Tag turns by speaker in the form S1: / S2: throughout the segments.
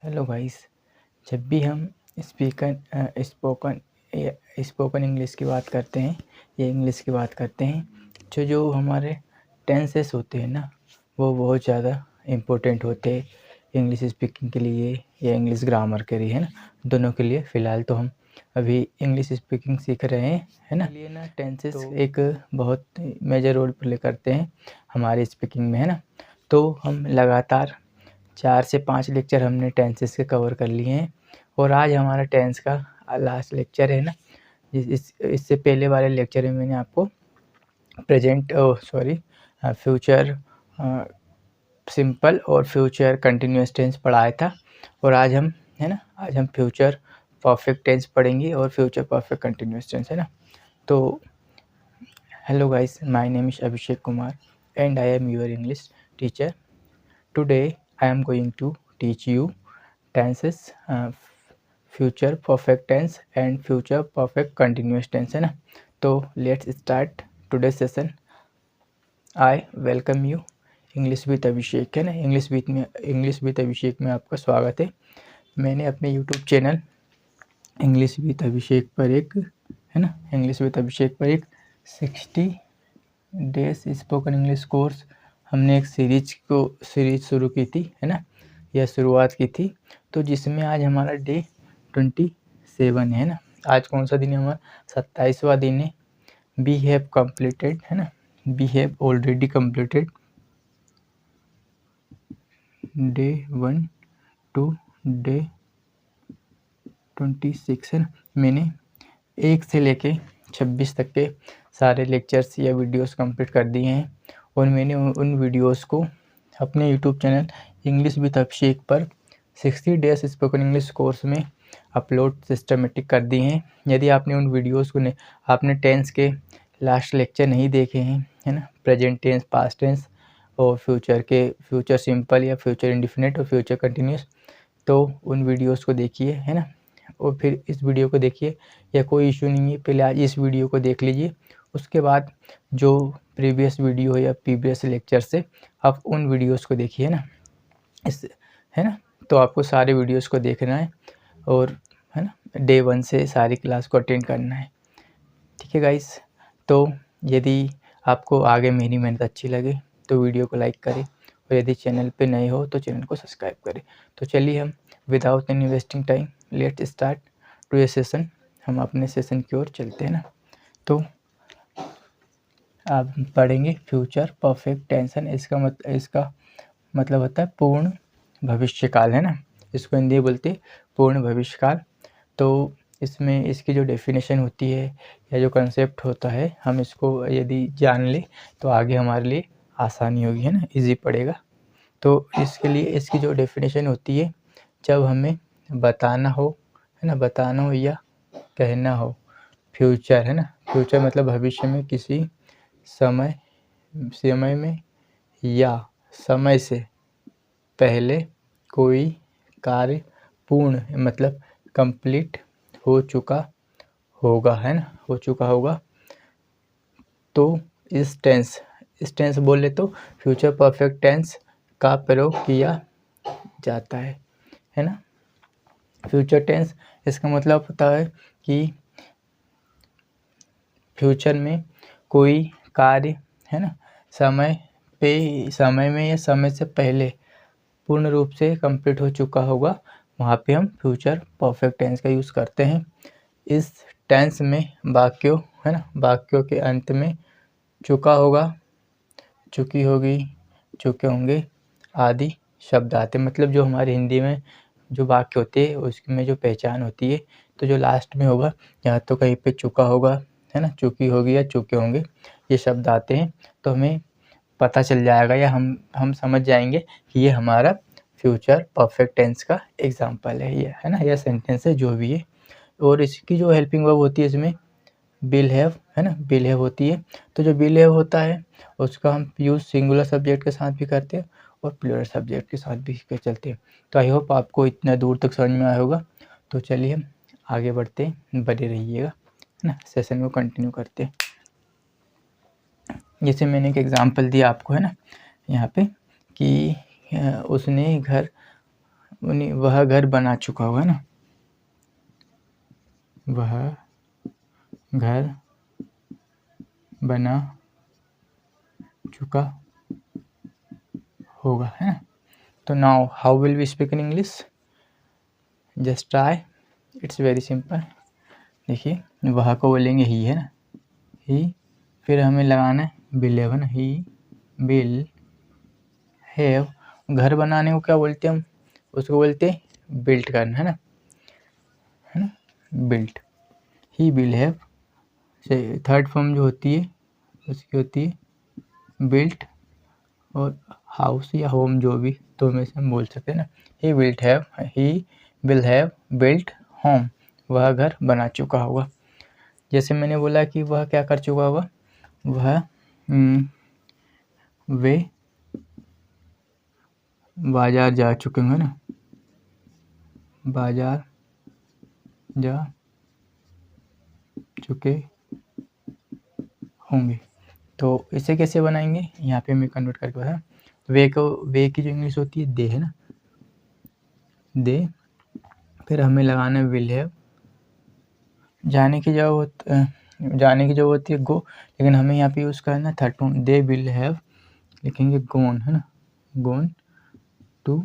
S1: Hello guys. जब भी हम स्पोकन इंग्लिश की बात करते हैं या इंग्लिश की बात करते हैं, जो हमारे टेंसेस होते हैं ना, वो बहुत ज़्यादा इम्पोर्टेंट होते हैं इंग्लिश स्पीकिंग के लिए या इंग्लिश ग्रामर के लिए, है ना, दोनों के लिए। फ़िलहाल तो हम अभी इंग्लिश स्पीकिंग सीख रहे हैं, है ना। लिए ना टेंसेस एक बहुत मेजर रोल प्ले करते हैं हमारे स्पीकिंग में, है ना। तो हम लगातार 4 से 5 लेक्चर हमने टेंसेस के कवर कर लिए हैं और आज हमारा टेंस का लास्ट लेक्चर है ना। इससे पहले वाले लेक्चर में मैंने आपको फ्यूचर सिंपल और फ्यूचर कंटिन्यूअस टेंस पढ़ाया था और आज हम, है ना, आज हम फ्यूचर परफेक्ट टेंस पढ़ेंगे और फ्यूचर परफेक्ट कंटिन्यूअस टेंस, है ना। तो hello guys, my name is Abhishek Kumar and I am your English teacher. Today I am going to teach you tenses, future perfect tense and future perfect continuous tense, है ना। तो let's start today's session. I welcome you English with Abhishek, है ना। English with अभिषेक में आपका स्वागत है। मैंने अपने यूट्यूब चैनल इंग्लिश विद अभिषेक पर एक, है ना, इंग्लिश विद अभिषेक पर एक 60 डेज स्पोकन इंग्लिश कोर्स हमने एक सीरीज शुरू की थी, है ना, यह शुरुआत की थी। तो जिसमें आज हमारा डे 27 है ना। आज कौन सा दिन है? हमारा 27वां दिन है। वी हैव कंप्लीटेड, है ना, we have already completed day 1 to day 26, है ना। मैंने 1 से लेके 26 तक के सारे लेक्चर्स या वीडियोस कंप्लीट कर दिए हैं और मैंने उन वीडियोस को अपने यूट्यूब चैनल इंग्लिश विद अभिषेक पर 60 डेज स्पोकन इंग्लिश कोर्स में अपलोड सिस्टमेटिक कर दिए हैं। यदि आपने उन वीडियोस को आपने टेंस के लास्ट लेक्चर नहीं देखे हैं, है ना, प्रेजेंट टेंस, पास्ट टेंस और फ्यूचर सिंपल या फ्यूचर इंडेफिनिट और फ्यूचर कंटिन्यूस, तो उन वीडियोस को देखिए, है ना, और फिर इस वीडियो को देखिए। या कोई इशू नहीं है, पहले आज इस वीडियो को देख लीजिए, उसके बाद जो प्रीवियस वीडियो या प्रीवियस लेक्चर से आप उन वीडियोस को देखिए ना, है ना। तो आपको सारे वीडियोस को देखना है और, है ना, डे 1 से सारी क्लास को अटेंड करना है। ठीक है गाइस। तो यदि आपको आगे मेरी मेहनत अच्छी लगे तो वीडियो को लाइक करें और यदि चैनल पे नए हो तो चैनल को सब्सक्राइब करें। तो चलिए हम without any wasting time let's start to session. हम अपने सेशन की ओर चलते हैं ना। तो आप पढ़ेंगे फ्यूचर परफेक्ट टेंस। इसका मतलब होता है पूर्ण भविष्यकाल, है ना। इसको हिंदी में बोलते हैं पूर्ण भविष्यकाल। तो इसमें इसकी जो डेफिनेशन होती है या जो कंसेप्ट होता है, हम इसको यदि जान ले तो आगे हमारे लिए आसानी होगी, है ना, इजी पड़ेगा। तो इसके लिए इसकी जो डेफिनेशन होती है, जब हमें बताना हो, है ना, बताना हो या कहना हो फ्यूचर, है ना, फ्यूचर मतलब भविष्य में किसी समय में या समय से पहले कोई कार्य पूर्ण मतलब कंप्लीट हो चुका होगा, है ना, हो चुका होगा। तो इस टेंस बोले तो फ्यूचर परफेक्ट टेंस का प्रयोग किया जाता है ना। फ्यूचर टेंस इसका मतलब होता है कि फ्यूचर में कोई कार्य, है ना, समय में या समय से पहले पूर्ण रूप से कंप्लीट हो चुका होगा, वहाँ पे हम फ्यूचर परफेक्ट टेंस का यूज़ करते हैं। इस टेंस में वाक्यों, है ना, वाक्यों के अंत में चुका होगा, चुकी होगी, चुके होंगे आदि शब्द आते हैं। मतलब जो हमारे हिंदी में जो वाक्य होते हैं उसमें जो पहचान होती है, तो जो लास्ट में होगा या तो कहीं पे चुका होगा, है ना, चुकी होगी या चुके होंगे, ये शब्द आते हैं। तो हमें पता चल जाएगा या हम समझ जाएंगे कि ये हमारा फ्यूचर परफेक्ट टेंस का एग्जाम्पल है, ये, है ना, या सेंटेंस है, जो भी है। और इसकी जो हेल्पिंग वर्ब होती है इसमें विल हैव, है ना, विल हैव होती है। तो जो विल हैव होता है उसका हम यूज़ सिंगुलर सब्जेक्ट के साथ भी करते हैं और प्लूरल सब्जेक्ट के साथ भी चलते हैं। तो आई होप आपको इतना दूर तक समझ में आया होगा। तो चलिए हम आगे बढ़ते हैं, बने रहिएगा, है ना, सेशन को कंटिन्यू करते हैं। जैसे मैंने एक एग्जांपल दिया आपको, है ना, यहाँ पे कि उसने घर वह घर बना चुका होगा ना, वह घर बना चुका होगा, है ना। तो now how will we speak in English, just try, it's very simple. देखिए वह को बोलेंगे ही, है ना, ही, फिर हमें लगाना है विल हैव, है ना, ही विल हैव। घर बनाने को क्या बोलते हैं हम, उसको बोलते हैं बिल्ट करना, है ना, बिल्ट। ही विल हैव से थर्ड फॉर्म जो होती है उसकी होती है बिल्ट, और हाउस या होम जो भी तो में से हम बोल सकते हैं ना। He will have built home, वह घर बना चुका होगा। जैसे मैंने बोला कि वह क्या कर चुका होगा, वह वे बाजार जा चुके होंगे ना, बाजार जा चुके होंगे। तो इसे कैसे बनाएंगे, यहाँ पे मैं कन्वर्ट करके बताया। वे की जो इंग्लिश होती है दे, है ना, दे, फिर हमें लगाना है विल हैव। जाने की जगह होती है गो, लेकिन हमें यहाँ पे यूज़ करना है third form, they will have लिखेंगे गोन, है ना, गोन टू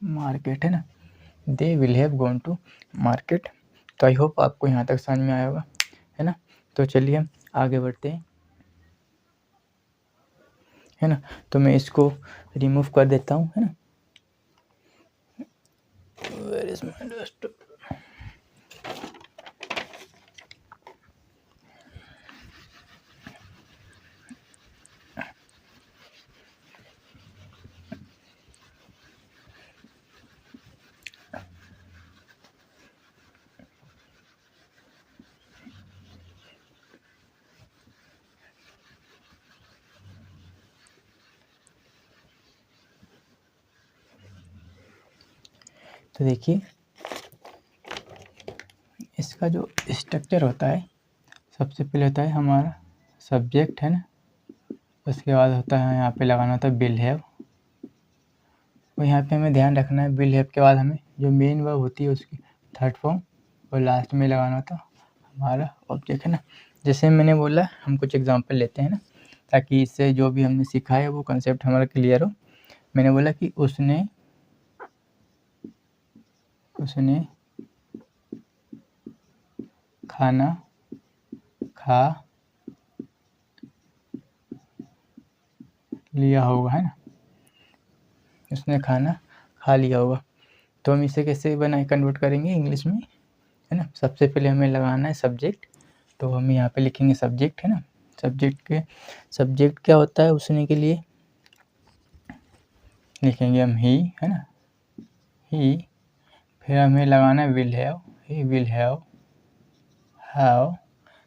S1: मार्केट, है ना, they will have gone to market. तो आई होप आपको यहाँ तक समझ में आया होगा, है ना। तो चलिए हम आगे बढ़ते हैं, है ना। तो मैं इसको रिमूव कर देता हूँ, है ना। Where is my desktop? तो देखिए इसका जो स्ट्रक्चर होता है, सबसे पहले होता है हमारा सब्जेक्ट, है ना, उसके बाद होता है यहाँ पे लगाना होता है विल हैव, और यहाँ पे हमें ध्यान रखना है विल हैव के बाद हमें जो मेन वर्ब होती है उसकी थर्ड फॉर्म, और लास्ट में लगाना होता हमारा ऑब्जेक्ट, है ना। जैसे मैंने बोला हम कुछ एग्जांपल लेते हैं ना, ताकि इससे जो भी हमने सीखा है वो कंसेप्ट हमारा क्लियर हो। मैंने बोला कि उसने खाना खा लिया होगा, है ना, उसने खाना खा लिया होगा। तो हम इसे कैसे बनाए कन्वर्ट करेंगे इंग्लिश में, है ना। सबसे पहले हमें लगाना है सब्जेक्ट, तो हम यहाँ पे लिखेंगे सब्जेक्ट, है ना। सब्जेक्ट क्या होता है उसने के लिए लिखेंगे हम ही, है ना, ही, फिर हमें लगाना है will have, he will have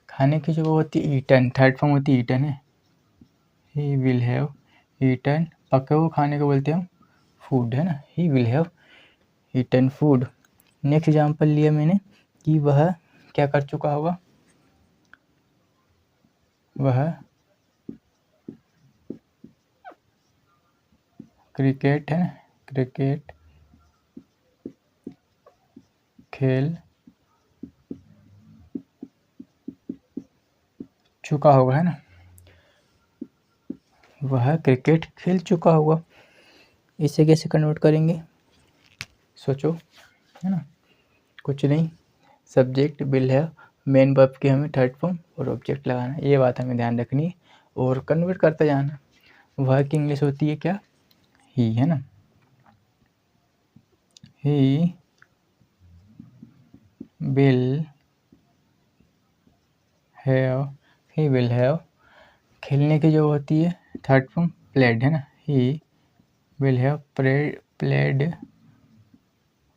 S1: खाने की जो होती है ईटन, थर्ड फॉर्म होती है ईटन, है, ही विल हैव ईटन, पके हुए खाने को बोलते हैं हम फूड, है ना, he will have eaten food. Next example लिया मैंने कि वह क्या कर चुका होगा, वह क्रिकेट, है ना, क्रिकेट खेल चुका होगा, है ना, वह क्रिकेट खेल चुका होगा। इसे कैसे कन्वर्ट करेंगे सोचो, है ना। कुछ नहीं, subject will have, main verb के हमें थर्ड फॉर्म और ऑब्जेक्ट लगाना, ये बात हमें ध्यान रखनी है और कन्वर्ट करते जाना। वह की इंग्लिश होती है क्या, ही, है ना, ही विल हैव खेलने की जो होती है थर्ड फॉर्म प्लेड, है ना, he will have played,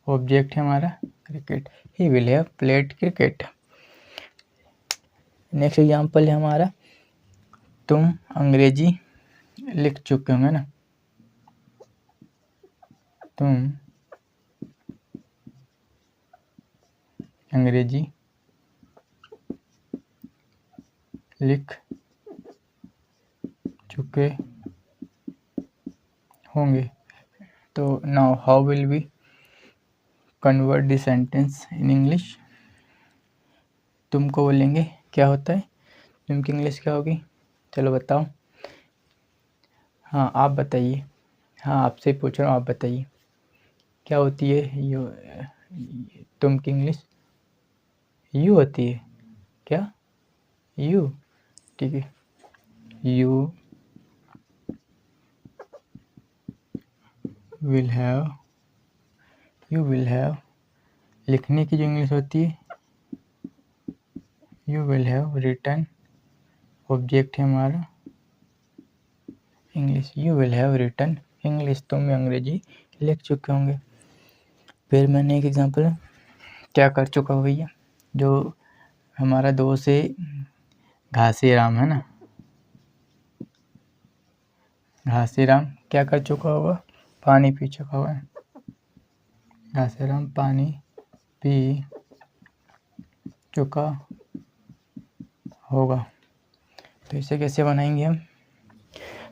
S1: object है हमारा cricket, he will have played cricket. Next example है हमारा तुम अंग्रेजी लिख चुके होंगे ना, तुम अंग्रेजी लिख चुके होंगे। तो now how will we convert this sentence in English. तुमको बोलेंगे क्या होता है, तुम की इंग्लिश क्या होगी, चलो बताओ। हाँ आप बताइए, हाँ आपसे पूछ रहा हूँ, आप बताइए क्या होती है यू, तुम की इंग्लिश यू होती है क्या, यू, ठीक है। You will have, you will have, लिखने की जो इंग्लिश होती है you will have written, object है हमारा English, you will have written English, तुम अंग्रेजी लिख चुके होंगे। फिर मैंने एक एग्जांपल क्या कर चुका हूँ भैया, जो हमारा दोस्त है घासीराम है ना, घासीराम क्या कर चुका होगा, पानी पी चुका हुआ है, घासीराम पानी पी चुका होगा। तो इसे कैसे बनाएंगे हम,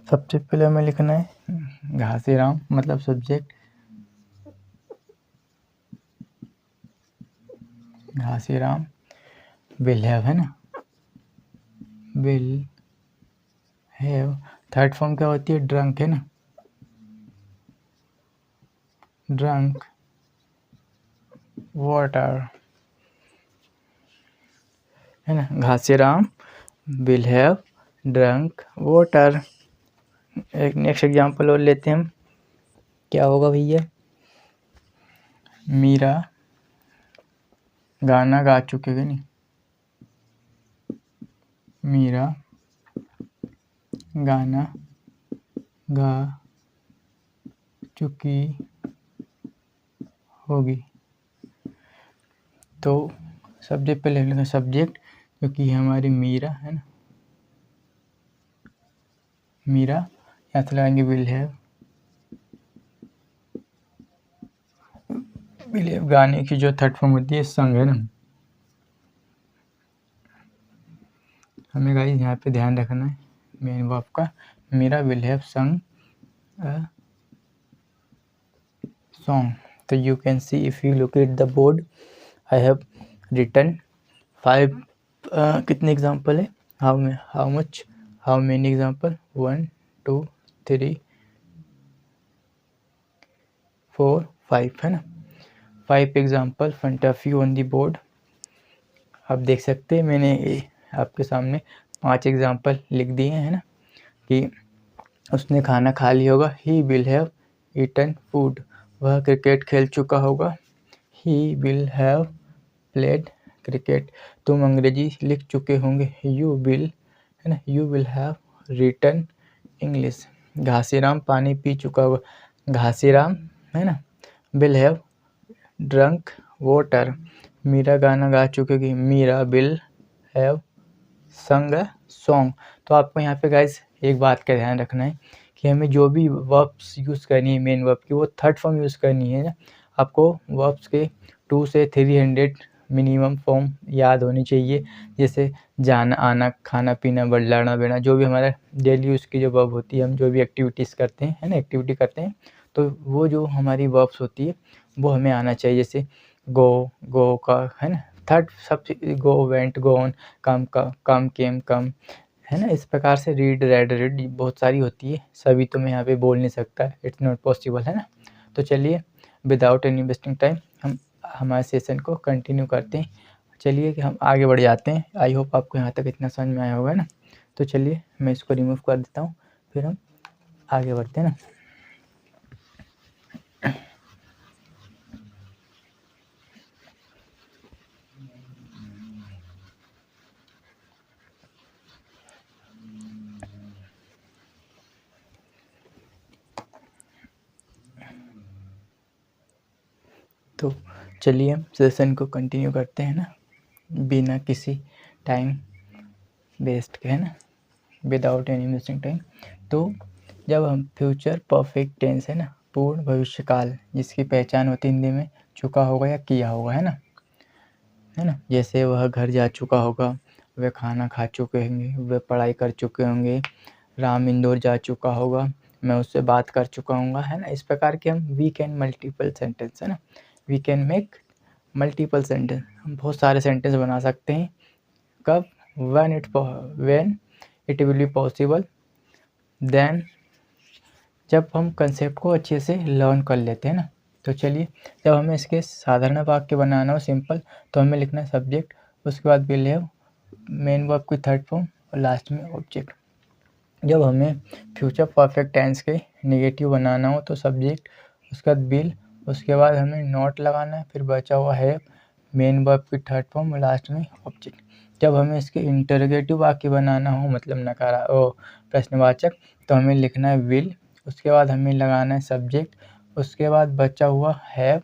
S1: सबसे पहले हमें लिखना है घासीराम मतलब सब्जेक्ट, घासीराम विल हैव है ना, विल हैव, थर्ड फॉर्म क्या होती है ड्रंक है ना, ड्रंक वाटर है ना, Ghasiram will have drunk water. एक नेक्स्ट एग्जांपल और लेते हैं हम, क्या होगा भैया, मीरा गाना गा चुके कि नहीं, मीरा गाना गा चुकी होगी। तो सब्जेक्ट पे लिखना सब्जेक्ट, क्योंकि हमारी मीरा है ना, मीरा यहाँ से लगाएंगे विल हैव, विल हैव गाने की जो थर्ड फॉर्म होती है संग है ना, हमें गाइस यहाँ पे ध्यान रखना है मेन वर्ब का, मीरा विल हैव संग अ song। तो you can see if you look at the board I have written 5 कितने एग्जाम्पल है, how much, how many example, 1 2 3 4 5 है ना, 5 example front of you on the board. आप देख सकते हैं मैंने आपके सामने 5 एग्जाम्पल लिख दिए हैं ना, कि उसने खाना खा लिया होगा, he will have eaten food, वह क्रिकेट खेल चुका होगा, he will have played cricket, तुम अंग्रेजी लिख चुके होंगे, यू विल है ना, you will have written English, Ghasiram पानी पी चुका होगा, घासीराम है ना will have drunk water, Meera गाना गा चुकेगी, मीरा विल हैव संग अ सॉन्ग। तो आपको यहाँ पे गाइस एक बात का ध्यान रखना है कि हमें जो भी वर्ब्स यूज़ करनी है मेन वर्ब की, वो थर्ड फॉर्म यूज़ करनी है ना, आपको वर्ब्स के 2 से 300 मिनिमम फॉर्म याद होनी चाहिए, जैसे जाना आना खाना पीना बदलाना बैठना, जो भी हमारा डेली यूज़ की जो वर्ब होती है, हम जो भी एक्टिविटीज़ करते हैं है ना, एक्टिविटी करते हैं, तो वो जो हमारी वर्ब्स होती है वो हमें आना चाहिए, जैसे गो, गो का है ना, थर्ड सबसे गो, वेंट, गो ऑन, कम का कम, केम कम है ना, इस प्रकार से रीड, रेड, रीड बहुत सारी होती है, सभी तो मैं यहाँ पे बोल नहीं सकता, इट्स नॉट पॉसिबल है ना। तो चलिए विदाउट एनी वेस्टिंग टाइम हम हमारे सेशन को कंटिन्यू करते हैं, चलिए कि हम आगे बढ़ जाते हैं। आई होप आपको यहाँ तक इतना समझ में आया होगा ना। तो चलिए मैं इसको रिमूव कर देता हूँ, फिर हम आगे बढ़ते हैं ना। तो चलिए हम सेशन को कंटिन्यू करते हैं ना, बिना किसी टाइम वेस्ट के है ना, विदाउट एनी वेस्टिंग टाइम। तो जब हम फ्यूचर परफेक्ट टेंस है ना, पूर्ण भविष्यकाल जिसकी पहचान होती है हिंदी में चुका होगा या किया होगा है ना, जैसे वह घर जा चुका होगा, वह खाना खा चुके होंगे, वह पढ़ाई कर चुके होंगे, राम इंदौर जा चुका होगा, मैं उससे बात कर चुका हूँ, है ना। इस प्रकार के हम वी कैन मल्टीपल सेंटेंस, है ना, we can make multiple sentence, हम बहुत सारे सेंटेंस बना सकते हैं। कब? When it will be possible, then जब हम कंसेप्ट को अच्छे से लर्न कर लेते हैं ना। तो चलिए, जब हमें इसके साधारण वाक्य बनाना हो सिंपल, तो हमें लिखना है सब्जेक्ट, उसके बाद विल हैव, मेन वर्ब की थर्ड फॉर्म और लास्ट में ऑब्जेक्ट। जब हमें फ्यूचर परफेक्ट टेंस के नेगेटिव बनाना हो तो सब्जेक्ट, उसके बाद विल, उसके बाद हमें नॉट लगाना है, फिर बचा हुआ है मेन वर्ब की थर्ड फॉर्म और लास्ट में ऑब्जेक्ट। जब हमें इसके इंटरोगेटिव वाक्य बनाना हो, मतलब नकारा प्रश्नवाचक, तो हमें लिखना है विल, उसके बाद हमें लगाना है सब्जेक्ट, उसके बाद बचा हुआ हैव,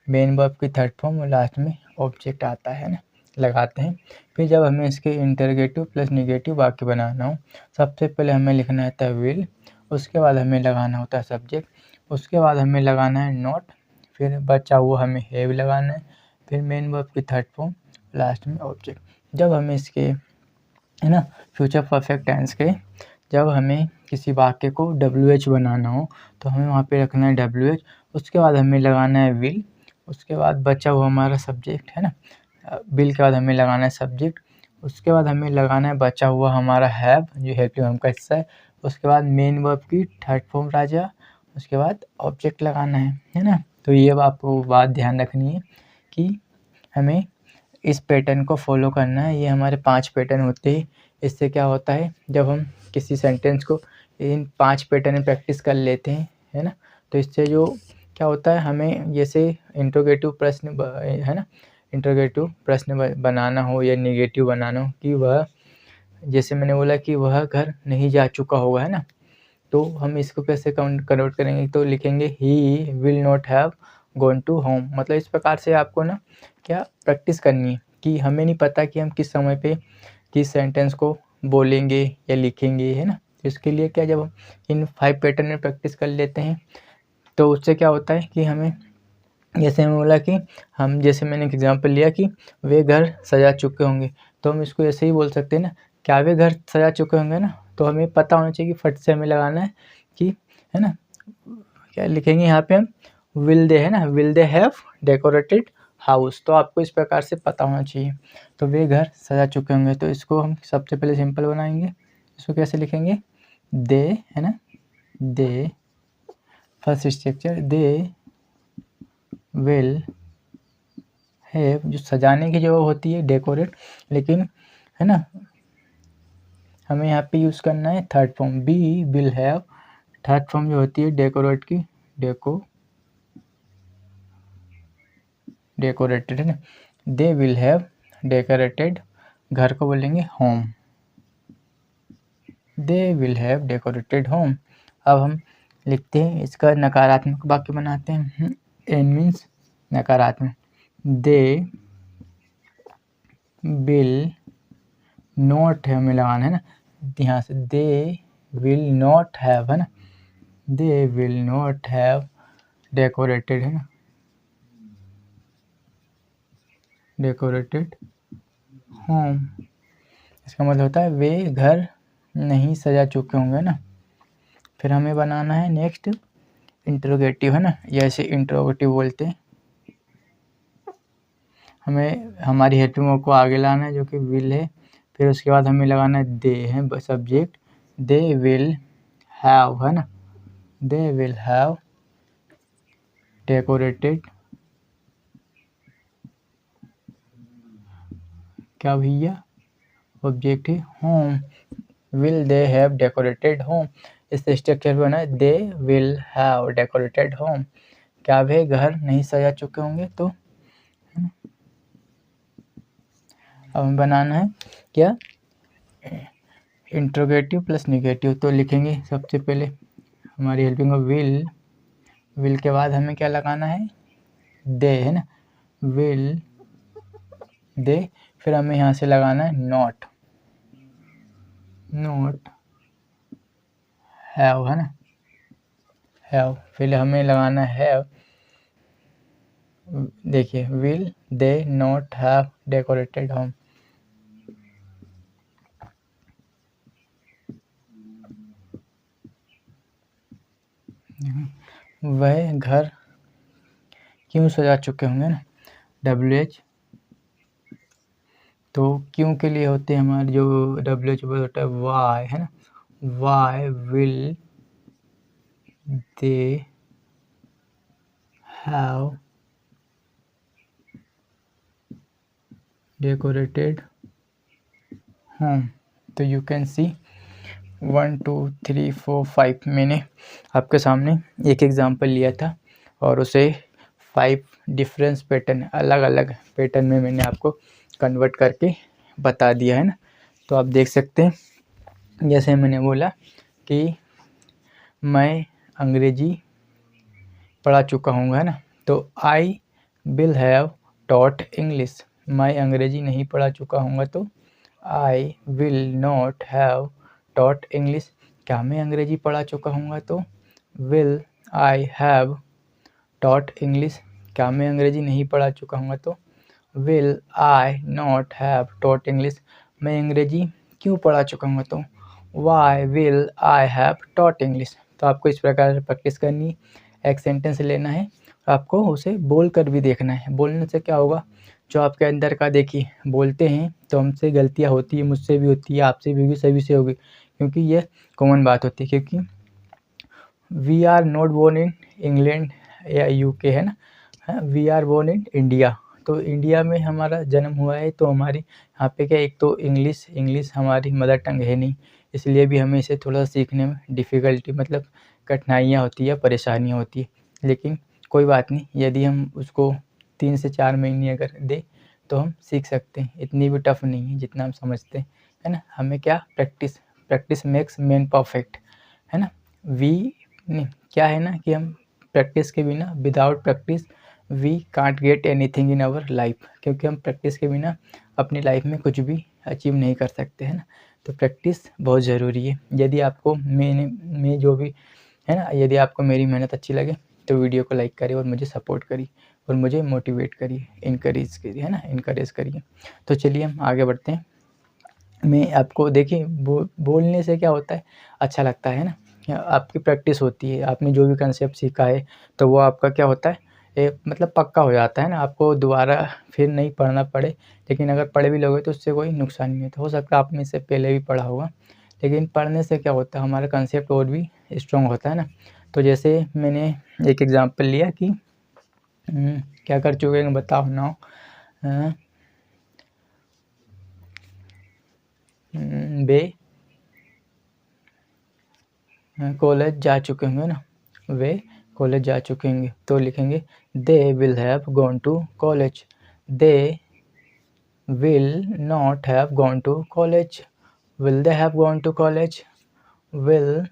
S1: मेन वर्ब की थर्ड फॉर्म और लास्ट में ऑब्जेक्ट आता है ना, लगाते हैं। फिर जब हमें इसके इंटरोगेटिव प्लस नेगेटिव वाक्य बनाना हो, सबसे पहले हमें लिखना होता है विल, उसके बाद हमें लगाना होता है सब्जेक्ट, उसके बाद हमें लगाना है नॉट, फिर बचा हुआ हमें हैव लगाना है, फिर मेन वर्ब की थर्ड फॉर्म, लास्ट में ऑब्जेक्ट। जब हमें इसके, है ना, फ्यूचर परफेक्ट टेंस के, जब हमें किसी वाक्य को WH बनाना हो तो हमें वहाँ पे रखना है WH, उसके बाद हमें लगाना है विल, उसके बाद बचा हुआ हमारा सब्जेक्ट, है ना, विल के बाद हमें लगाना है सब्जेक्ट, उसके बाद हमें लगाना है बचा हुआ हमारा हैव, जो हेल्पिंग वर्ब का हिस्सा है, उसके बाद मेन वर्ब की थर्ड फॉर्म राजा, उसके बाद ऑब्जेक्ट लगाना है ना। तो ये आपको बात ध्यान रखनी है कि हमें इस पैटर्न को फॉलो करना है। ये हमारे 5 पैटर्न होते हैं। इससे क्या होता है, जब हम किसी सेंटेंस को इन 5 पैटर्न में प्रैक्टिस कर लेते हैं, है ना, तो इससे जो क्या होता है, हमें जैसे इंट्रोगेटिव प्रश्न है ना, इंट्रोगेटिव प्रश्न बनाना हो या नेगेटिव बनाना हो कि वह, जैसे मैंने बोला कि वह घर नहीं जा चुका होगा, है ना, तो हम इसको कैसे कन्वर्ट करेंगे, तो लिखेंगे he will not have gone to home. मतलब इस प्रकार से आपको ना क्या प्रैक्टिस करनी है कि हमें नहीं पता कि हम किस समय पे किस सेंटेंस को बोलेंगे या लिखेंगे, है ना। इसके लिए क्या, जब हम इन 5 पैटर्न में प्रैक्टिस कर लेते हैं तो उससे क्या होता है कि हमें, जैसे मैं बोला कि हम, जैसे मैंने एक एग्जांपल लिया कि वे घर सजा चुके होंगे, तो हम इसको ऐसे ही बोल सकते हैं ना, क्या वे घर सजा चुके होंगे ना। तो हमें पता होना चाहिए कि फट से हमें लगाना है कि, है ना, क्या लिखेंगे यहाँ पे हम, विल दे, है ना, will they have decorated house. तो आपको इस प्रकार से पता होना चाहिए। तो वे घर सजा चुके होंगे, तो इसको हम सबसे पहले सिंपल बनाएंगे। इसको कैसे लिखेंगे, दे, है ना, the, first structure, they will have, जो सजाने की जगह होती है डेकोरेट, लेकिन, है ना, हमें यहाँ पे यूज़ करना है third form, we will have, third form जो होती है डेकोरेट की, डेकोरेटेड, है ना, दे विल हैव डेकोरेटेड, घर को बोलेंगे home, they will have decorated home. अब हम लिखते हैं इसका नकारात्मक वाक्य बनाते हैं। एन मीन्स नकारात्मक, दे विल नॉट है, हमें लगाना है ना, यहाँ से दे विल नॉट हैव, है ना, they will not have decorated, है ना, डेकोरेटेड होम। इसका मतलब होता है वे घर नहीं सजा चुके होंगे ना। फिर हमें बनाना है नेक्स्ट इंट्रोगेटिव, है ना, जैसे इंट्रोगेटिव बोलते हैं, हमें हमारी हेल्पिंग को आगे लाना है जो कि विल है, फिर उसके बाद हमें लगाना है दे, है सब्जेक्ट, दे विल हैव, है ना, दे विल हैव डेकोरेटेड, क्या भैया, ऑब्जेक्ट है home, will they have decorated home. इस स्ट्रक्चर पे बना है दे विल हैव डेकोरेटेड होम, क्या वे घर नहीं सजा चुके होंगे। तो अब हमें बनाना है क्या, इंट्रोगेटिव प्लस निगेटिव। तो लिखेंगे सबसे पहले हमारी हेल्पिंग ऑफ विल के बाद हमें क्या लगाना है, दे, है ना, विल दे, फिर हमें यहाँ से लगाना है नॉट हैव, है ना, हैव, फिर हमें लगाना है हैव, देखिए will they not have decorated home. वह घर क्यों सजा चुके होंगे ना, WH। तो क्यों के लिए होते हैं हमारे जो WH वर्ड होता है वाई, है ना, why will they have decorated home. तो यू कैन सी 1 2 3 4 5 मैंने आपके सामने एक एग्जांपल लिया था और उसे 5 डिफरेंस पैटर्न, अलग अलग पैटर्न में मैंने आपको कन्वर्ट करके बता दिया है ना। तो आप देख सकते हैं, जैसे मैंने बोला कि मैं अंग्रेजी पढ़ा चुका हूँ, है ना, तो I will have taught English. मैं अंग्रेजी नहीं पढ़ा चुका हूँगा तो I will not have taught English. क्या मैं अंग्रेजी पढ़ा चुका हूँगा तो will I have taught English. क्या मैं अंग्रेजी नहीं पढ़ा चुका हूँगा तो will I not have taught English. मैं अंग्रेजी क्यों पढ़ा चुका हूँगा तो why will I have taught English. तो आपको इस प्रकार से प्रैक्टिस करनी है, एक सेंटेंस लेना है, आपको उसे बोल कर भी देखना है। बोलने से क्या होगा, जो आपके अंदर का, देखिए बोलते हैं तो हमसे गलतियाँ होती है, मुझसे भी होती है, आपसे भी होगी, सभी से होगी, क्योंकि ये कॉमन बात होती है। क्योंकि we are not born in England या UK, है ना, we are born in India. तो इंडिया में हमारा जन्म हुआ है, तो हमारी यहाँ पे क्या, एक तो इंग्लिश हमारी मदर टंग है नहीं, इसलिए भी हमें इसे थोड़ा सीखने में डिफ़िकल्टी, मतलब कठिनाइयाँ होती है, परेशानियाँ होती है। लेकिन कोई बात नहीं, यदि हम उसको 3 से 4 महीने अगर दें तो हम सीख सकते हैं। इतनी भी टफ नहीं है जितना हम समझते हैं, है ना। हमें क्या, प्रैक्टिस मेक्स मैन परफेक्ट, है ना। वी क्या है ना कि हम प्रैक्टिस के बिना, without practice we can't get anything in our life. क्योंकि हम प्रैक्टिस के बिना अपनी लाइफ में कुछ भी अचीव नहीं कर सकते, है ना। तो प्रैक्टिस बहुत ज़रूरी है। यदि आपको मैं जो भी, है ना, यदि आपको मेरी मेहनत अच्छी लगे तो वीडियो को लाइक करिए और मुझे सपोर्ट करिए और मुझे मोटिवेट करिए, इनकरेज करिए, है ना, इनकरेज करिए। तो चलिए हम आगे बढ़ते हैं। मैं आपको, देखिए बोलने से क्या होता है, अच्छा लगता है ना, आपकी प्रैक्टिस होती है, आपने जो भी कंसेप्ट सीखा है तो वो आपका क्या होता है, मतलब पक्का हो जाता है ना, आपको दोबारा फिर नहीं पढ़ना पड़े। लेकिन अगर पढ़ भी लोगे तो उससे कोई नुकसान नहीं होता। हो सकता है आपने इससे पहले भी पढ़ा होगा, लेकिन पढ़ने से क्या होता है, हमारा कंसेप्ट और भी स्ट्रॉन्ग होता है ना। तो जैसे मैंने एक एग्जांपल लिया कि क्या कर चुके हैं बताओ ना, वे कॉलेज जा चुके होंगे ना, वे कॉलेज जा चुके होंगे, तो लिखेंगे they will have gone to college. They will not have gone to college. Will they have gone to college. Will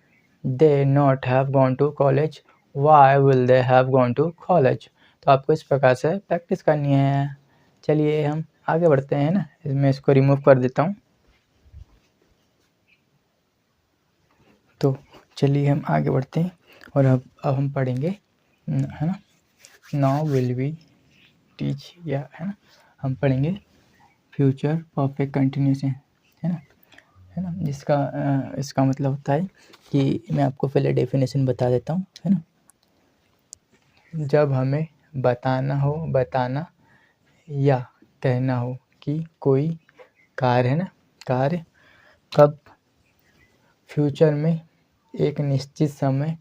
S1: they not have gone to college. Why will they have gone to college. तो आपको इस प्रकार से practice करनी है। चलिए हम आगे बढ़ते हैं ना, मैं इसको रिमूव कर देता हूँ। तो चलिए हम आगे बढ़ते हैं और अब हम पढ़ेंगे, है ना, नाउ विल वी टीच, या है ना, हम पढ़ेंगे फ्यूचर परफेक्ट कंटिन्यूएशन, है ना, जिसका इसका मतलब होता है कि मैं आपको पहले डेफिनेशन बता देता हूँ, है ना। जब हमें बताना या कहना हो कि कोई कार्य, है ना, कार्य कब फ्यूचर में एक निश्चित समय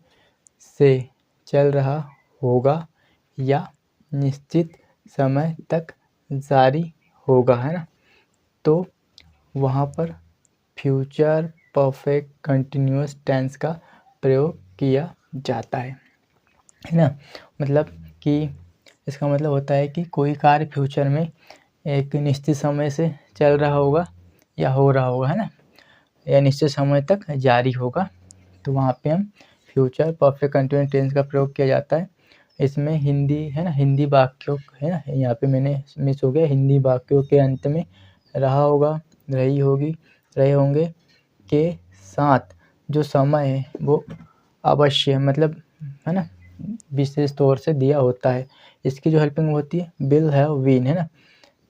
S1: से चल रहा होगा या निश्चित समय तक जारी होगा, है ना, तो वहाँ पर फ्यूचर परफेक्ट कंटिन्यूअस टेंस का प्रयोग किया जाता है ना। मतलब कि इसका मतलब होता है कि कोई कार्य फ्यूचर में एक निश्चित समय से चल रहा होगा या हो रहा होगा, है ना, या निश्चित समय तक जारी होगा, तो वहाँ पे हम फ्यूचर परफेक्ट कंटिन्यूअस टेंस का प्रयोग किया जाता है। इसमें हिंदी, है ना, हिंदी वाक्यों, है ना, यहाँ पे मैंने मिस हो गया, हिंदी वाक्यों के अंत में रहा होगा, रही होगी, रहे होंगे के साथ जो समय है वो अवश्य, मतलब, है ना, विशेष तौर से दिया होता है। इसकी जो हेल्पिंग होती है विल हैव बीन, है ना,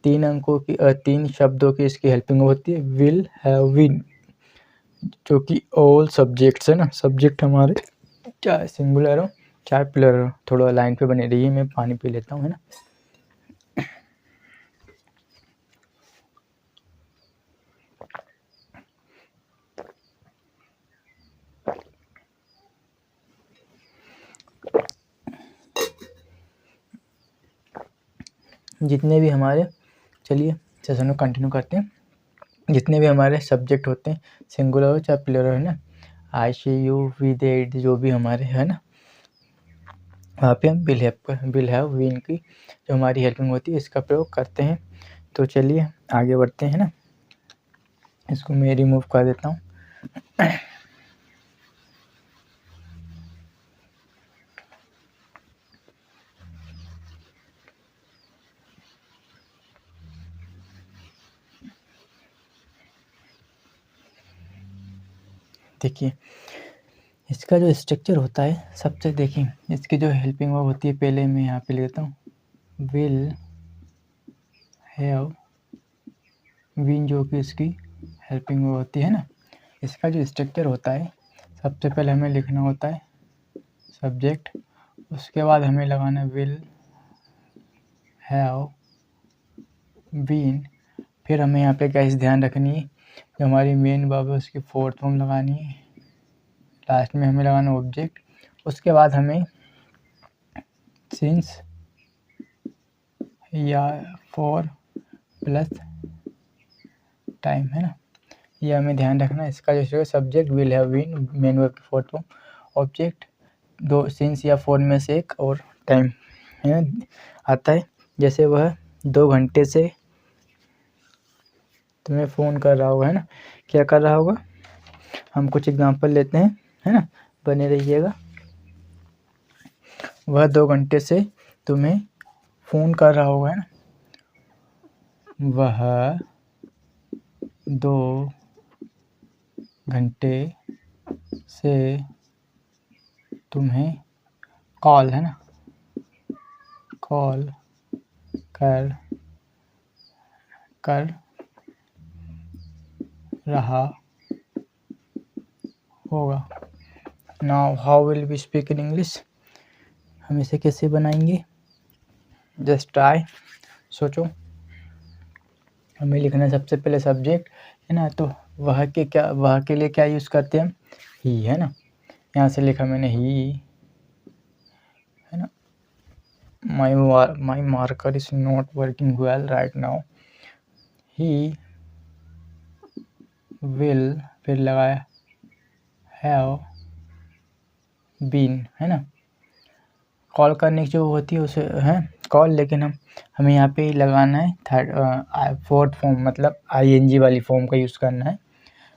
S1: 3 अंकों की 3 शब्दों की इसकी हेल्पिंग होती है विल हैव बीन, जो कि ऑल सब्जेक्ट्स, है ना, सब्जेक्ट हमारे चाहे सिंगुलर हो चाहे प्लूरल हो। थोड़ा लाइन पे बने रहिए, मैं पानी पी लेता हूँ, है ना। जितने भी हमारे, चलिए सेशन को कंटिन्यू करते हैं। जितने भी हमारे सब्जेक्ट होते हैं, सिंगुलर हो चाहे प्लूरल, है ना, आई सी यू वी दे इट, जो भी हमारे, है ना, वहाँ पे हम विल हैव विन की जो हमारी हेल्पिंग होती है इसका प्रयोग करते हैं। तो चलिए आगे बढ़ते हैं ना। इसको मैं रिमूव कर देता हूँ। देखिए इसका जो स्ट्रक्चर होता है, सबसे देखिए इसकी जो हेल्पिंग वर्ब होती है, पहले मैं यहाँ पे लेता हूँ विल हैव विन, जो कि इसकी हेल्पिंग वर्ब होती है ना। इसका जो स्ट्रक्चर होता है, सबसे पहले हमें लिखना होता है सब्जेक्ट, उसके बाद हमें लगाना विल हैव बीन, फिर हमें यहाँ पे क्या ध्यान रखनी है, जो हमारी मेन वर्ब है उसकी फोर्थ फॉर्म लगानी है, लास्ट में हमें लगाना ऑब्जेक्ट, उसके बाद हमें सिंस या फॉर प्लस टाइम, है ना, ये हमें ध्यान रखना। इसका जो subject will have been, main verb की फोर्थ फॉर्म, ऑब्जेक्ट दो सिंस या फॉर में से एक, और टाइम, है ना, आता है। जैसे वह 2 घंटे से तुम्हें फ़ोन कर रहा होगा, है ना, क्या कर रहा होगा, हम कुछ एग्जांपल लेते हैं, है ना, बने रहिएगा। वह 2 घंटे से तुम्हें फ़ोन कर रहा होगा, है ना, वह 2 घंटे से तुम्हें कॉल, है ना, कॉल कर रहा होगा। Now how will we speak in English, हम इसे कैसे बनाएंगे, जस्ट ट्राई, सोचो। हमें लिखना है सबसे पहले सब्जेक्ट, है ना, तो वह के लिए क्या यूज़ करते हैं हम, ही, है ना, यहाँ से लिखा मैंने ही, है ना। My marker is not working well right now. He will, फिर लगाया हैव बीन, है ना, कॉल करने की जो होती है उसे है कॉल, लेकिन हमें यहाँ पे लगाना है थर्ड फोर्थ फॉर्म, मतलब आईएनजी वाली फॉर्म का यूज़ करना है।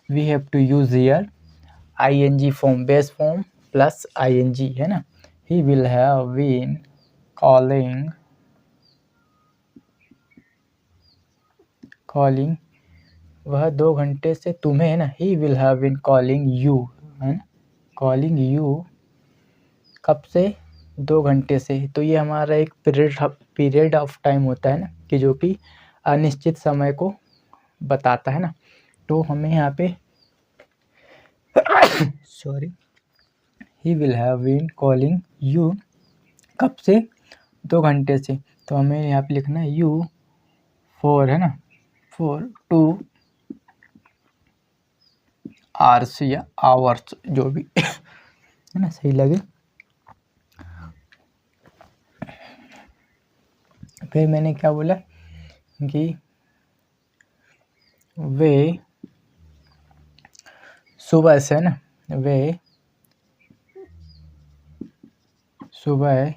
S1: We have to use here I N G form, base form plus I N G, है ना। He will have been calling, वह 2 घंटे से तुम्हें, है ना, he will have been calling you, है ना, कॉलिंग यू कब से, 2 घंटे से। तो ये हमारा एक पीरियड ऑफ टाइम होता है ना, कि जो कि अनिश्चित समय को बताता है ना। तो हमें यहाँ पे sorry, he will have been calling you कब से, 2 घंटे से। तो हमें यहाँ पे लिखना है यू फॉर, है ना, फॉर 2 आवर्स या आवर्स, जो भी है ना, सही लगे। फिर मैंने क्या बोला कि वे सुबह से, है ना, वे सुबह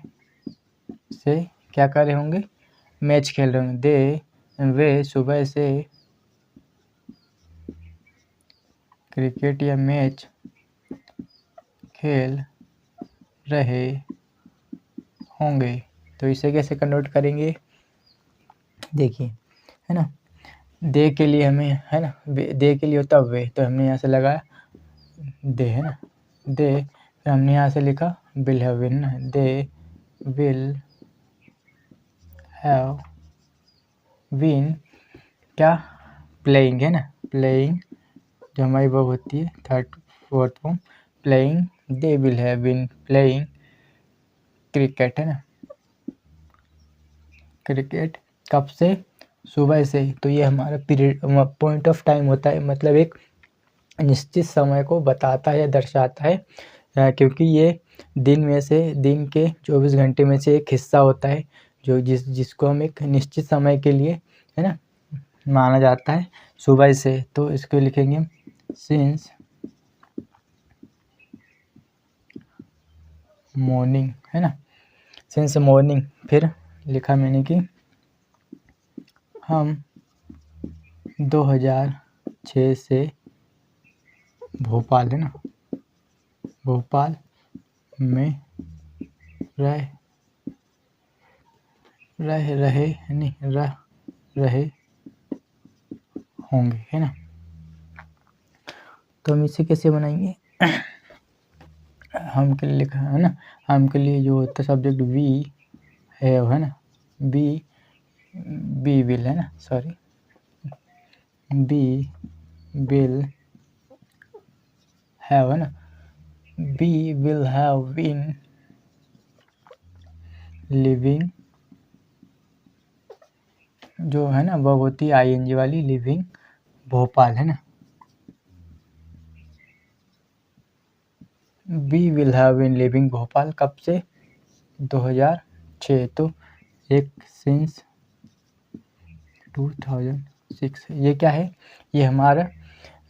S1: से क्या कर रहे होंगे, मैच खेल रहे होंगे। वे सुबह से क्रिकेट या मैच खेल रहे होंगे। तो इसे कैसे कन्वर्ट करेंगे, देखिए, है ना, दे के लिए हमें, है ना, दे के लिए होता वे, तो हमने यहाँ से लगाया दे, है ना, दे, फिर हमने यहाँ से लिखा will have been, they will have been क्या, प्लेइंग, है ना, प्लेइंग जो हमारी वर्ब होती है third fourth form, playing they will have been playing cricket, है ना, क्रिकेट कब से, सुबह से। तो ये हमारा पीरियड पॉइंट ऑफ टाइम होता है, मतलब एक निश्चित समय को बताता है या दर्शाता है, क्योंकि ये दिन में से, दिन के 24 घंटे में से एक हिस्सा होता है, जो जिसको हम एक निश्चित समय के लिए, है ना, माना जाता है सुबह से। तो इसको लिखेंगे हम सिंस मॉर्निंग, है ना, सिंस मॉर्निंग। फिर लिखा मैंने कि हम 2006 से भोपाल, है ना, भोपाल में रह रहे होंगे, है ना। तो हम इसे कैसे बनाएंगे, हम के लिए लिखा है ना, हम के लिए जो होता है सब्जेक्ट वी है ना, बी विल, है ना, सॉरी, बी विल हैव, है ना, we will have been living, जो है ना वो होती है आईएनजी वाली, लिविंग भोपाल, है ना, we will have been living Bhopal कब से, 2006। तो एक सिंस 2006, ये क्या है, ये हमारा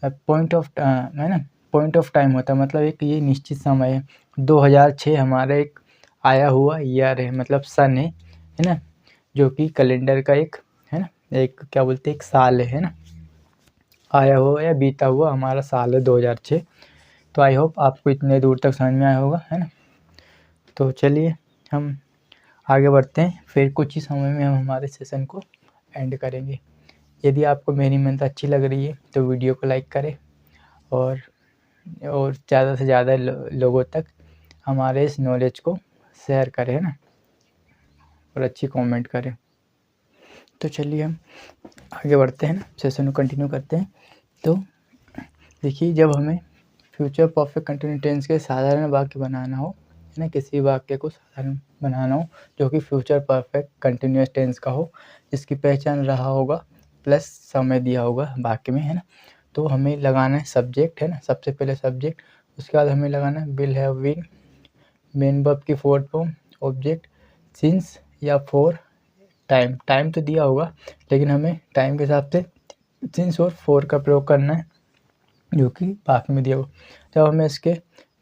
S1: पॉइंट ऑफ, है ना, पॉइंट ऑफ टाइम होता है, मतलब एक ये निश्चित समय है। 2006 हमारा एक आया हुआ ईयर है, मतलब सन है ना, जो कि कैलेंडर का एक, है ना, एक क्या बोलते हैं, एक साल है ना, आया हुआ या बीता हुआ हमारा साल है 2006। तो आई होप आपको इतने दूर तक समझ में आया होगा, है ना। तो चलिए हम आगे बढ़ते हैं, फिर कुछ ही समय में हम हमारे सेशन को एंड करेंगे। यदि आपको मेरी मेहनत अच्छी लग रही है तो वीडियो को लाइक करें, और ज़्यादा से ज़्यादा लोगों तक हमारे इस नॉलेज को शेयर करें, है ना, और अच्छी कमेंट करें। तो चलिए हम आगे बढ़ते हैं ना, सेशन को कंटिन्यू करते हैं। तो देखिए, जब हमें फ्यूचर परफेक्ट कंटिन्यूस टेंस के साधारण वाक्य बनाना हो, है ना, किसी वाक्य को साधारण बनाना हो जो कि फ्यूचर परफेक्ट कंटिन्यूस टेंस का हो, जिसकी पहचान रहा होगा प्लस समय दिया होगा वाक्य में, है ना, तो हमें लगाना है सब्जेक्ट, है ना, सबसे पहले सब्जेक्ट, उसके बाद हमें लगाना है will have been, main verb की फोर्थ फॉर्म, ऑब्जेक्ट, सिंस या फॉर, टाइम तो दिया होगा, लेकिन हमें टाइम के हिसाब से सिंस और फॉर का प्रयोग करना है, जो कि वाक्य में दिया हुआ। जब हमें इसके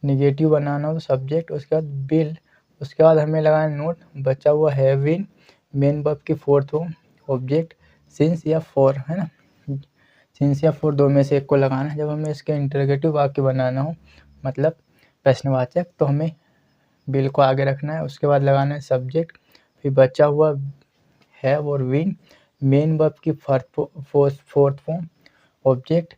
S1: निगेटिव बनाना हो तो सब्जेक्ट, उसके बाद बिल, उसके बाद हमें लगाना नोट, बचा हुआ हैव बीन, मेन वर्ब की फोर्थ फॉर्म, ऑब्जेक्ट, सिंस या फॉर, है ना, सिंस या फॉर दो में से एक को लगाना है। जब हमें इसके इंटरोगेटिव वाक्य बनाना हो, मतलब प्रश्नवाचक, तो हमें बिल को आगे रखना है, उसके बाद लगाना है सब्जेक्ट, फिर बचा हुआ हैव और बीन, मेन वर्ब की फोर्थ फॉर्म, ऑब्जेक्ट,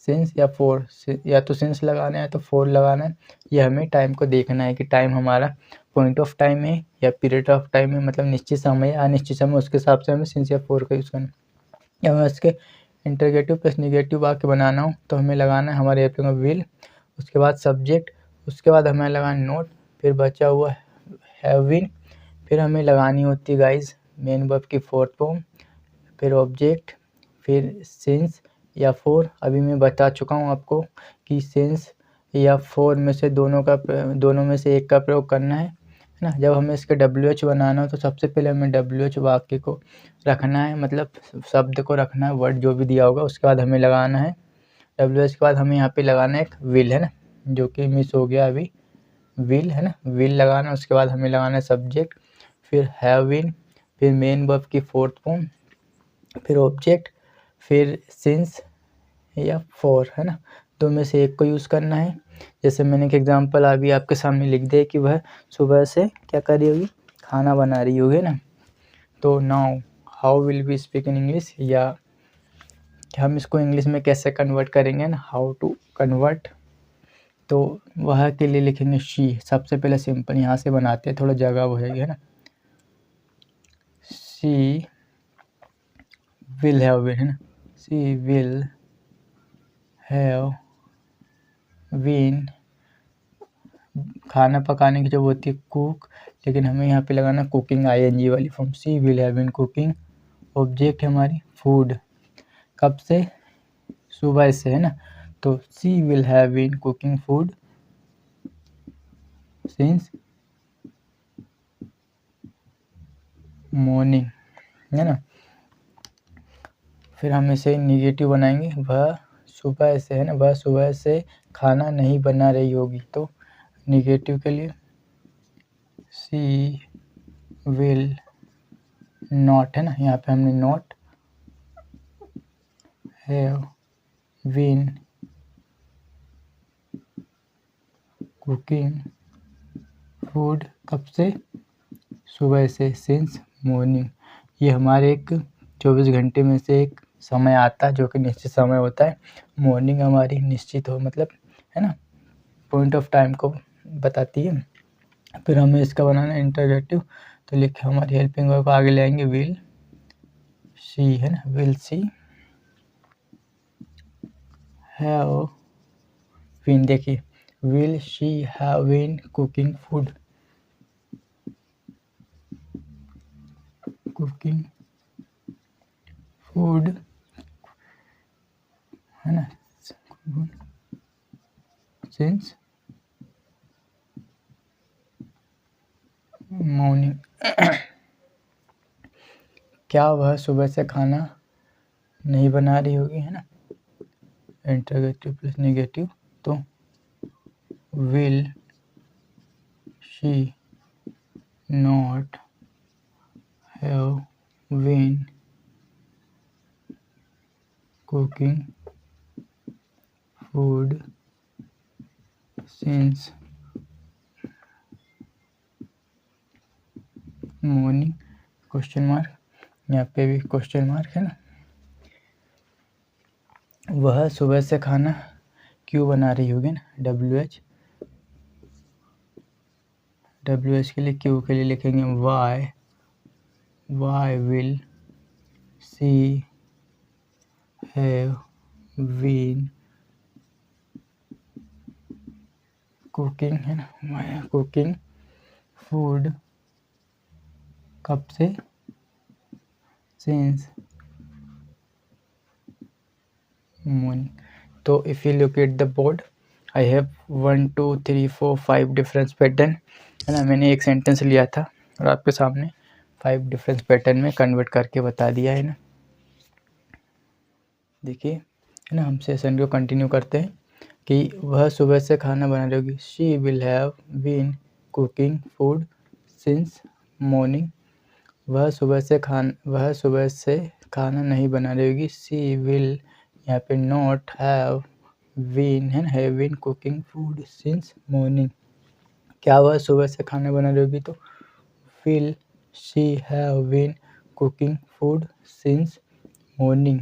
S1: सिंस या फोर, या तो सिंस लगाना है तो फोर लगाना है। ये हमें टाइम को देखना है कि टाइम हमारा पॉइंट ऑफ टाइम है या पीरियड ऑफ टाइम है, मतलब निश्चित समय या अनिश्चित समय, उसके हिसाब से हमें सिंस या फोर का यूज़ करना है। या हमें इसके इंटरगेटिव प्लस निगेटिव वाक्य बनाना हो तो हमें लगाना है हमारे ऐप में विल, उसके बाद सब्जेक्ट, उसके बाद हमें लगाना नोट, फिर बचा हुआ हैव बीन, फिर हमें लगानी होती है गाइज मेन वर्ब की फोर्थ फॉर्म, फिर ऑब्जेक्ट, फिर सिंस या फोर। अभी मैं बता चुका हूँ आपको कि सिंस या फोर में से दोनों में से एक का प्रयोग करना है ना। जब हमें इसके WH बनाना हो तो सबसे पहले हमें WH वाक्य को रखना है, मतलब शब्द को रखना है, वर्ड जो भी दिया होगा, उसके बाद हमें लगाना है WH के बाद हमें यहाँ पे लगाना है एक विल, है ना, जो कि मिस हो गया अभी, विल, है ना, विल लगाना, उसके बाद हमें लगाना है सब्जेक्ट, फिर हैव बीन, फिर मेन वर्ब की फोर्थ फॉर्म, फिर ऑब्जेक्ट, फिर सिंस या फॉर, है ना, दो में से एक को यूज़ करना है। जैसे मैंने एक एग्जांपल अभी आपके सामने लिख दिया कि वह सुबह से क्या कर रही होगी, खाना बना रही होगी ना। तो now how will we speak in English, या हम इसको इंग्लिश में कैसे कन्वर्ट करेंगे ना, हाउ टू कन्वर्ट, तो वह के लिए लिखेंगे शी। सबसे पहले सिंपल यहाँ से बनाते हैं, थोड़ा जगह हो जाएगी, है ना, शी विल हैव बीन, है ना, शी विल हैव बीन खाना पकाने की जब होती है कुक, लेकिन हमें यहाँ पे लगाना कुकिंग ING वाली form. She will have been cooking, object है हमारी फूड, कब से, सुबह से, है ना। तो she will have been cooking food since morning, है ना। फिर हम इसे निगेटिव बनाएंगे, वह सुबह से, है ना, वह सुबह से खाना नहीं बना रही होगी। तो निगेटिव के लिए शी विल नॉट, है ना, यहाँ पे हमने not have been cooking food, कब से, सुबह से, सिंस मॉर्निंग। ये हमारे एक 24 घंटे में से एक समय आता है जो कि निश्चित समय होता है। मॉर्निंग हमारी निश्चित हो, मतलब, है ना, पॉइंट ऑफ टाइम को बताती है। फिर हमें इसका बनाना है इंटरोगेटिव, तो लिखे हमारी हेल्पिंग वर्ब को आगे ले आएंगे विल शी, है ना, विल शी हैव बीन, देखिए will she have been cooking food, cooking food, है ना, सिंस मॉर्निंग। क्या वह सुबह से खाना नहीं बना रही होगी, है ना, इंटरोगेटिव प्लस नेगेटिव, तो will she not have been cooking food since morning, question mark, यहाँ पे भी क्वेश्चन मार्क, है ना। वह सुबह से खाना क्यों बना रही होगी ना, WH के लिए, क्यों के लिए लिखेंगे why will she have been cooking, है ना, कुकिंग फूड, कब से, सिंस मॉर्निंग। तो if you look at the board, I have 1 2 3 4 5 difference pattern, है ना। मैंने एक सेंटेंस लिया था और आपके सामने 5 डिफरेंस पैटर्न में कन्वर्ट करके बता दिया है ना। देखिए, है ना, हम सेशन को कंटिन्यू करते हैं कि वह सुबह से खाना बना रही होगी, she will have been cooking food since morning. वह सुबह से खाना नहीं बना रही होगी, शी विल, यहाँ पे नॉट हैव बीन, है ना, have been cooking food since morning. क्या वह सुबह से खाना बना रही होगी, तो will she have been cooking food since morning.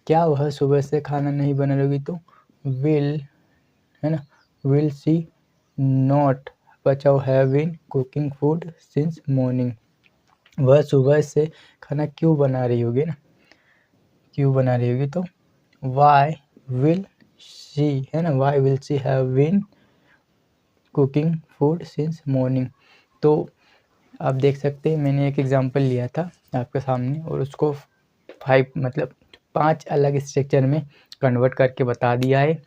S1: क्या वह सुबह से खाना नहीं बना रही होगी, तो विल, है ना, विल शी नॉट, बचाओ, have been cooking food since morning. वह सुबह से खाना क्यों बना रही होगी ना, क्यों बना रही होगी, तो वाई विल शी, है ना, why will she have been cooking food since morning. तो आप देख सकते हैं मैंने एक एग्जांपल लिया था आपके सामने और उसको 5 अलग स्ट्रक्चर में कन्वर्ट करके बता दिया है।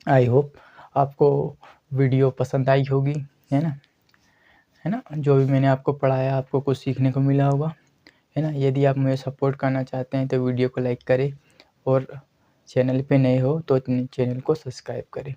S1: आई होप आपको वीडियो पसंद आई होगी, है ना, जो भी मैंने आपको पढ़ाया आपको कुछ सीखने को मिला होगा, है ना। यदि आप मुझे सपोर्ट करना चाहते हैं तो वीडियो को लाइक करें और चैनल पे नए हो तो चैनल को सब्सक्राइब करें।